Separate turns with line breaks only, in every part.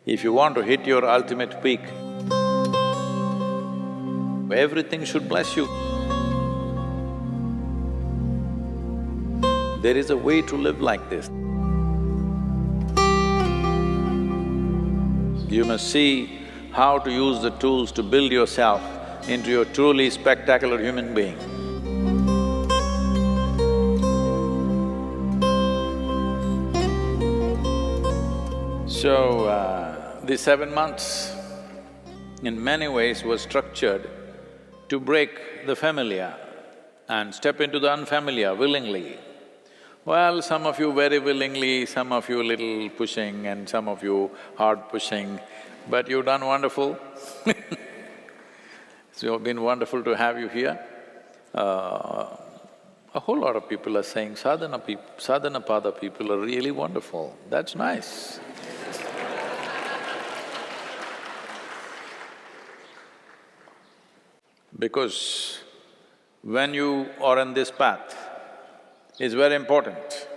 If you want to hit your ultimate peak, everything should bless you. There is a way to live like this. You must see how to use the tools to build yourself into a truly spectacular human being. So, these 7 months in many ways was structured to break the familiar and step into the unfamiliar willingly. Well, some of you very willingly, some of you little pushing and some of you hard pushing, but you've done wonderful. It's been wonderful to have you here. A whole lot of people are saying Sadhanapada people are really wonderful. That's nice. Because when you are on this path, it's very important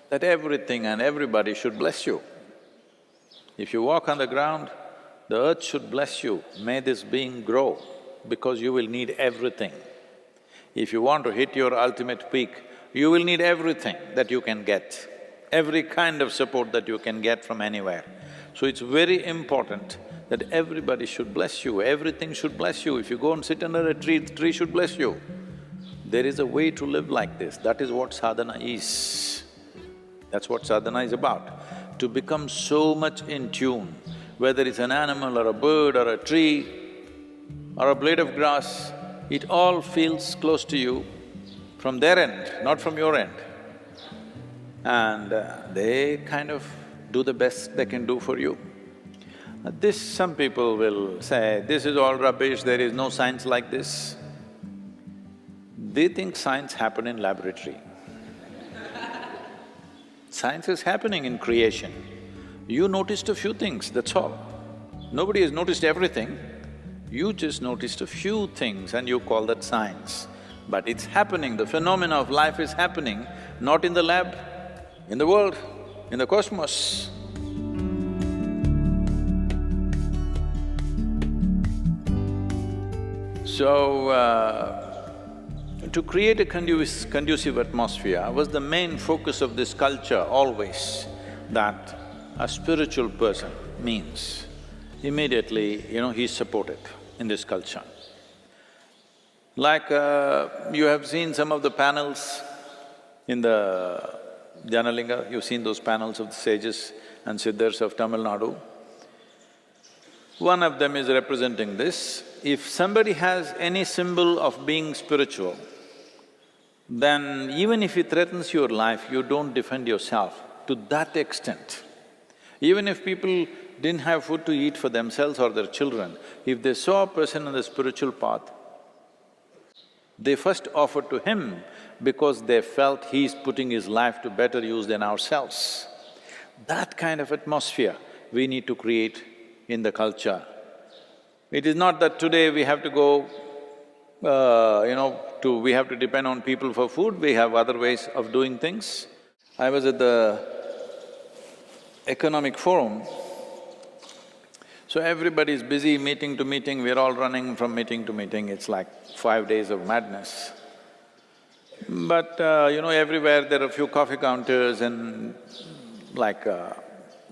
that everything and everybody should bless you. If you walk on the ground, the earth should bless you. May this being grow, because you will need everything. If you want to hit your ultimate peak, you will need everything that you can get, every kind of support that you can get from anywhere. So it's very important that everybody should bless you, everything should bless you. If you go and sit under a tree, the tree should bless you. There is a way to live like this, that is what sadhana is. That's what sadhana is about. To become so much in tune, whether it's an animal or a bird or a tree or a blade of grass, it all feels close to you from their end, not from your end. And they kind of do the best they can do for you. Some people will say, this is all rubbish, there is no science like this. They think science happen in laboratory. Science is happening in creation. You noticed a few things, that's all. Nobody has noticed everything. You just noticed a few things and you call that science. But it's happening, the phenomena of life is happening, not in the lab, in the world, in the cosmos. So, to create a conducive atmosphere was the main focus of this culture always, that a spiritual person means immediately, he's supported in this culture. Like you have seen some of the panels in the Janalinga, you've seen those panels of the sages and siddhars of Tamil Nadu. One of them is representing this. If somebody has any symbol of being spiritual, then even if it threatens your life, you don't defend yourself to that extent. Even if people didn't have food to eat for themselves or their children, if they saw a person on the spiritual path, they first offered to him because they felt he's putting his life to better use than ourselves. That kind of atmosphere we need to create in the culture. It is not that today we have to go, we have to depend on people for food, we have other ways of doing things. I was at the economic forum, so everybody's busy meeting to meeting, we're all running from meeting to meeting, it's like 5 days of madness. But everywhere there are a few coffee counters and like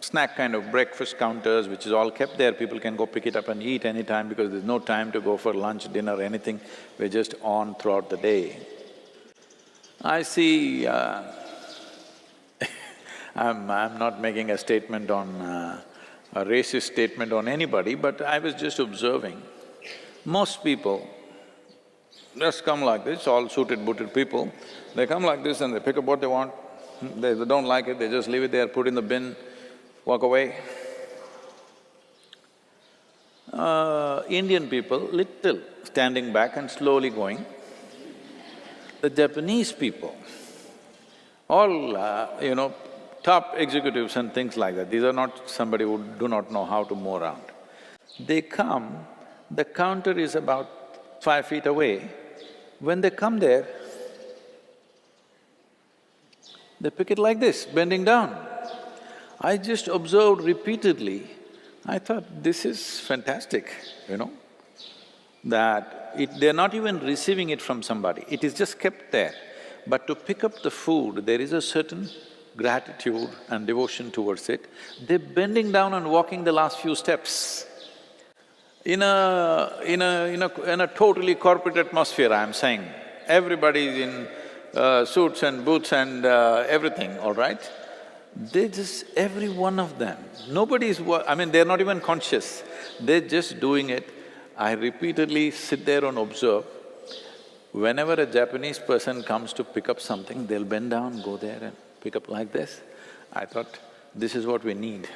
snack kind of breakfast counters, which is all kept there, people can go pick it up and eat anytime because there's no time to go for lunch, dinner, anything, we're just on throughout the day. I see… I'm not making a statement on… a racist statement on anybody, but I was just observing. Most people just come like this, all suited, booted people, they come like this and they pick up what they want, they don't like it, they just leave it there, put it in the bin, walk away. Indian people, little standing back and slowly going. The Japanese people, all, top executives and things like that, these are not somebody who do not know how to move around. They come, the counter is about 5 feet away. When they come there, they pick it like this, bending down. I just observed repeatedly I thought, this is fantastic, you know, that they're not even receiving it from somebody, it is just kept there. But to pick up the food, there is a certain gratitude and devotion towards it. They're bending down and walking the last few steps. In a totally corporate atmosphere, I'm saying, everybody's in suits and boots and everything, all right? They just… every one of them, nobody's… I mean, they're not even conscious, they're just doing it. I repeatedly sit there and observe. Whenever a Japanese person comes to pick up something, they'll bend down, go there and pick up like this. I thought, this is what we need,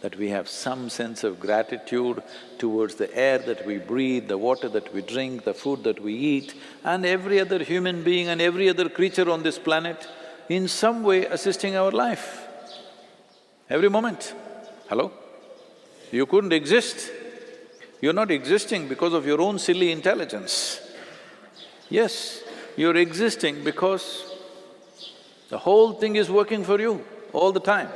that we have some sense of gratitude towards the air that we breathe, the water that we drink, the food that we eat, and every other human being and every other creature on this planet in some way assisting our life. Every moment. Hello? You couldn't exist. You're not existing because of your own silly intelligence. Yes, you're existing because the whole thing is working for you all the time.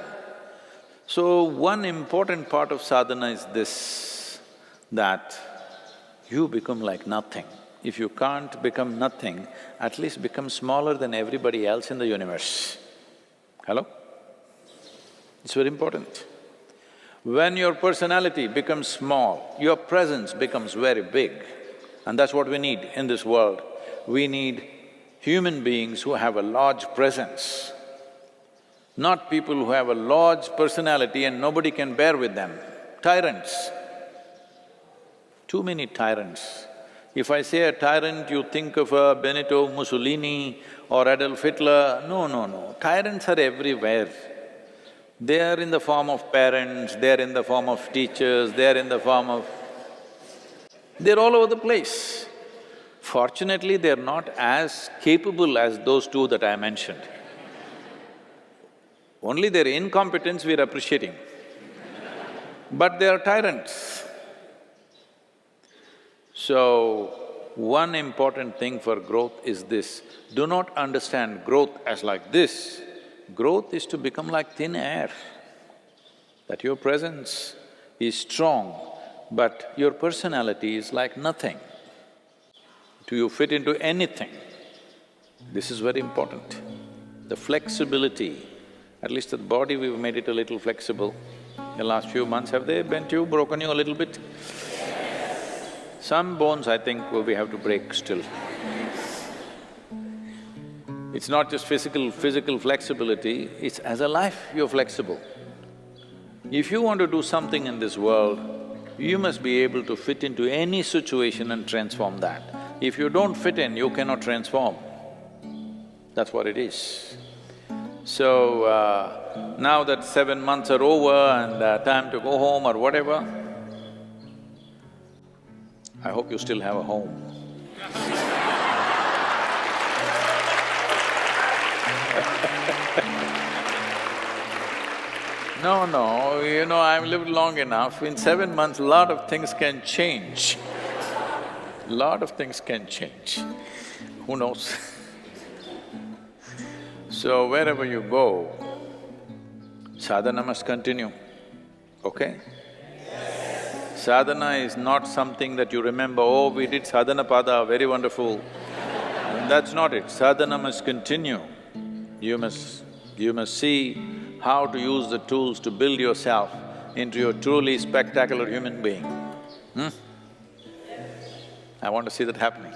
So, one important part of sadhana is this, that you become like nothing. If you can't become nothing, at least become smaller than everybody else in the universe. Hello? It's very important. When your personality becomes small, your presence becomes very big. And that's what we need in this world. We need human beings who have a large presence, not people who have a large personality and nobody can bear with them. Tyrants. Too many tyrants. If I say a tyrant, you think of a Benito Mussolini or Adolf Hitler. No, no, no. Tyrants are everywhere. They are in the form of parents, they are in the form of teachers, they are in the form of… they're all over the place. Fortunately, they're not as capable as those two that I mentioned. Only their incompetence we're appreciating. But they are tyrants. So, one important thing for growth is this, do not understand growth as like this. Growth is to become like thin air, that your presence is strong, but your personality is like nothing. Do you fit into anything? This is very important. The flexibility, at least the body we've made it a little flexible. The last few months, have they bent you, broken you a little bit? Some bones, I think, we have to break still. It's not just physical flexibility, it's as a life you're flexible. If you want to do something in this world, you must be able to fit into any situation and transform that. If you don't fit in, you cannot transform. That's what it is. So, now that 7 months are over and time to go home or whatever, I hope you still have a home. No, you know, I've lived long enough. In 7 months, a lot of things can change. Lot of things can change. Who knows? So wherever you go, sadhana must continue, okay? Sadhana is not something that you remember, oh, we did Sadhanapada, very wonderful. That's not it. Sadhana must continue. You must see how to use the tools to build yourself into a truly spectacular human being. I want to see that happening.